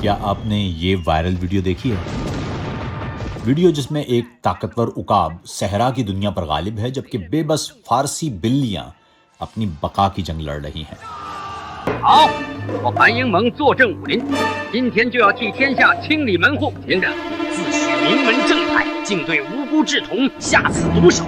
क्या आपने ये वायरल वीडियो देखी है? वीडियो जिसमें एक ताकतवर उकाब सहरा की दुनिया पर गालिब है जबकि बेबस फारसी बिल्लियां अपनी बका की जंग लड़ रही हैं। 好，我樊英蒙坐镇武林，今天就要替天下清理门户。听着，自诩名门正派，竟对无辜稚童下此毒手。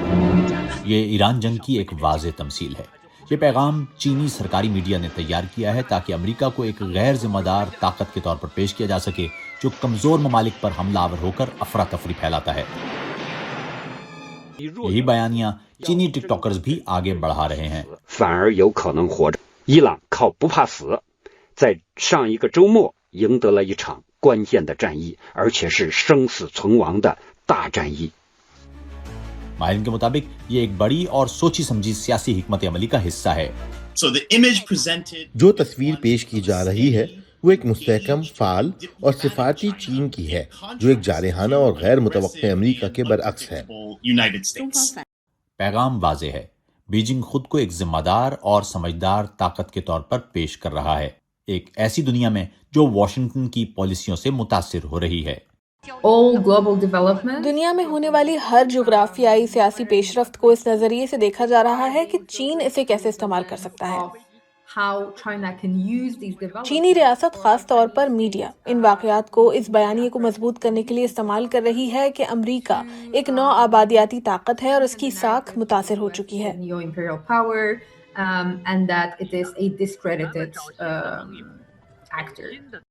ये ईरान जंग की एक वाज़ेह तमसील है। ये पैगाम चीनी सरकारी मीडिया ने तैयार किया है ताकि अमेरिका को एक गैर जिम्मेदार ताकत के तौर पर पेश किया जा सके जो कमजोर ममालिक पर हमलावर होकर अफरा तफरी फैलाता है। यही बयानियां चीनी टिकटॉकर्स भी आगे बढ़ा रहे हैं। 反而有可能活着。伊朗靠不怕死，在上一个周末赢得了一场关键的战役，而且是生死存亡的大战役。 माहिरीन के मुताबिक ये एक बड़ी और सोची समझी सियासी हिकमत अमली का हिस्सा है। जो तस्वीर पेश की जा रही है वो एक मुस्तहकम, फाल और सिफारती चीन की है जो एक जारहाना और गैर मुतवक्किअ अमरीका के बरअक्स है। पैगाम वाज़ेह है, बीजिंग खुद को एक जिम्मेदार और समझदार ताकत के तौर पर पेश कर रहा है, एक ऐसी दुनिया में जो वाशिंगटन की पॉलिसियों से मुतासिर हो रही है। दुनिया में होने वाली हर जुग्राफियाई सियासी पेशरफ्त को इस नजरिए से देखा जा रहा है कि चीन इसे कैसे इस्तेमाल कर सकता है। चीनी रियासत खास तौर पर मीडिया इन वाक़यात को इस बयानिए को मजबूत करने के लिए इस्तेमाल कर रही है कि अमरीका एक नौ आबादियाती ताकत है और इसकी साख मुतासिर हो चुकी है।